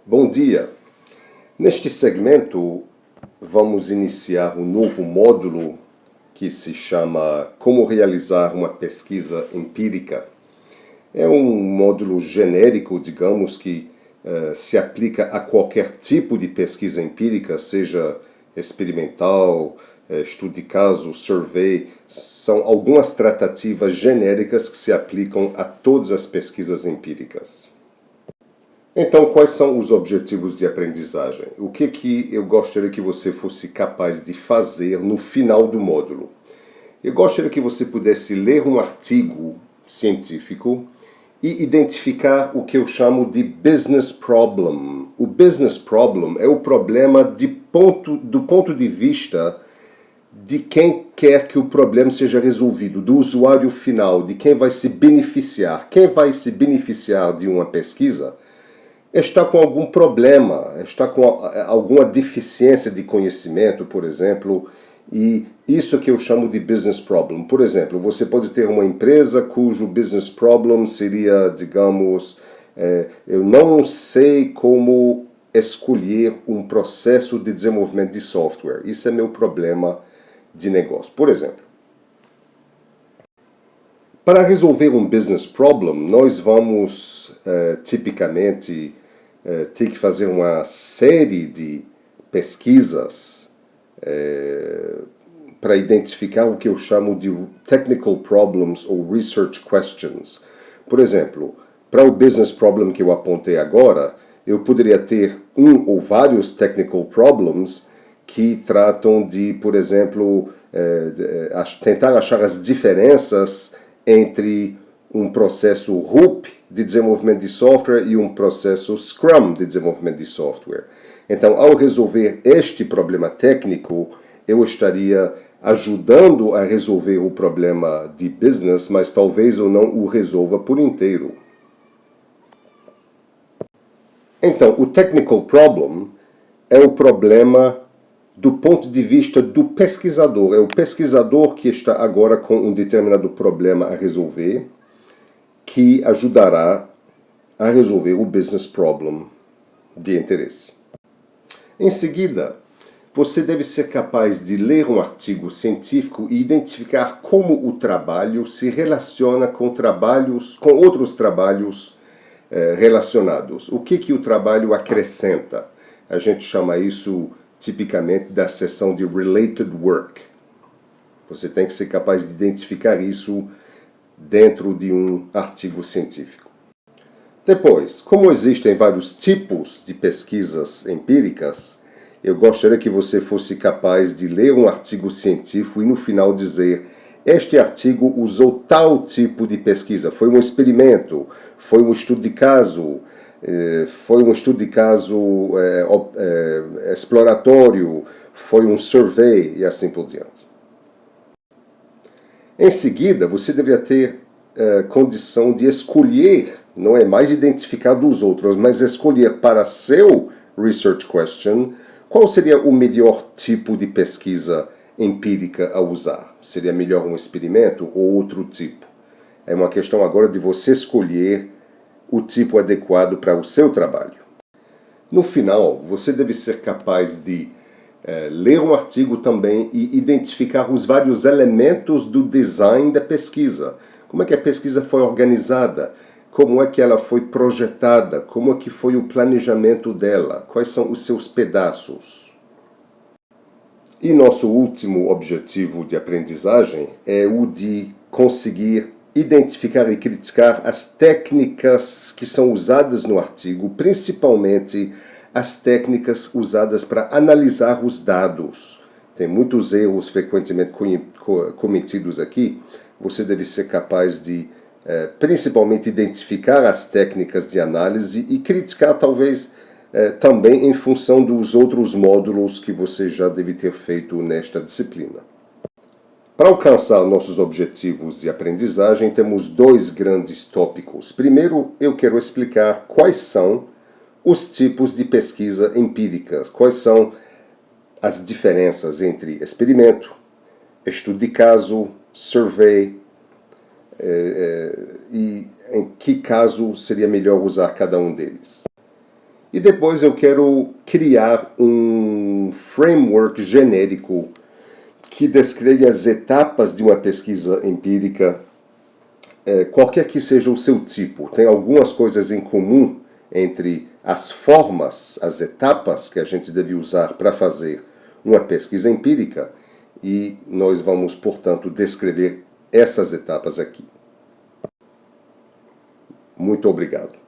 Bom dia! Neste segmento, vamos iniciar um novo módulo que se chama Como realizar uma pesquisa empírica. É um módulo genérico, digamos, que se aplica a qualquer tipo de pesquisa empírica, seja experimental, estudo de caso, survey. São algumas tratativas genéricas que se aplicam a todas as pesquisas empíricas. Então, quais são os objetivos de aprendizagem? O que eu gostaria que você fosse capaz de fazer no final do módulo? Eu gostaria que você pudesse ler um artigo científico e identificar o que eu chamo de business problem. O business problem é o problema do ponto de vista de quem quer que o problema seja resolvido, do usuário final, de quem vai se beneficiar. Quem vai se beneficiar de uma pesquisa está com algum problema, está com alguma deficiência de conhecimento, por exemplo, e isso que eu chamo de business problem. Por exemplo, você pode ter uma empresa cujo business problem seria, digamos, eu não sei como escolher um processo de desenvolvimento de software. Isso é meu problema de negócio. Por exemplo, para resolver um business problem, nós vamos tipicamente ter que fazer uma série de pesquisas para identificar o que eu chamo de technical problems ou research questions. Por exemplo, para o business problem que eu apontei agora, eu poderia ter um ou vários technical problems que tratam de, por exemplo, tentar achar as diferenças entre um processo RUP de desenvolvimento de software e um processo Scrum de desenvolvimento de software. Então, ao resolver este problema técnico, eu estaria ajudando a resolver o problema de business, mas talvez eu não o resolva por inteiro. Então, o technical problem é o problema do ponto de vista do pesquisador. É o pesquisador que está agora com um determinado problema a resolver, que ajudará a resolver o business problem de interesse. Em seguida, você deve ser capaz de ler um artigo científico e identificar como o trabalho se relaciona com outros trabalhos relacionados. O que o trabalho acrescenta? A gente chama isso tipicamente da seção de related work. Você tem que ser capaz de identificar isso dentro de um artigo científico. Depois, como existem vários tipos de pesquisas empíricas, eu gostaria que você fosse capaz de ler um artigo científico e no final dizer: este artigo usou tal tipo de pesquisa, foi um experimento, foi um estudo de caso, exploratório, foi um survey e assim por diante. Em seguida, você deveria ter condição de escolher, não é mais identificar dos outros, mas escolher para seu research question qual seria o melhor tipo de pesquisa empírica a usar. Seria melhor um experimento ou outro tipo? É uma questão agora de você escolher o tipo adequado para o seu trabalho. No final, você deve ser capaz de ler um artigo também e identificar os vários elementos do design da pesquisa. Como é que a pesquisa foi organizada? Como é que ela foi projetada? Como é que foi o planejamento dela? Quais são os seus pedaços? E nosso último objetivo de aprendizagem é o de conseguir identificar e criticar as técnicas que são usadas no artigo, principalmente as técnicas usadas para analisar os dados. Tem muitos erros frequentemente cometidos aqui. Você deve ser capaz de, principalmente, identificar as técnicas de análise e criticar, talvez, também em função dos outros módulos que você já deve ter feito nesta disciplina. Para alcançar nossos objetivos de aprendizagem, temos dois grandes tópicos. Primeiro, eu quero explicar quais são os tipos de pesquisa empíricas, quais são as diferenças entre experimento, estudo de caso, survey, e em que caso seria melhor usar cada um deles. E depois eu quero criar um framework genérico que descreve as etapas de uma pesquisa empírica, qualquer que seja o seu tipo. Tem algumas coisas em comum entre as formas, as etapas que a gente deve usar para fazer uma pesquisa empírica, e nós vamos, portanto, descrever essas etapas aqui. Muito obrigado.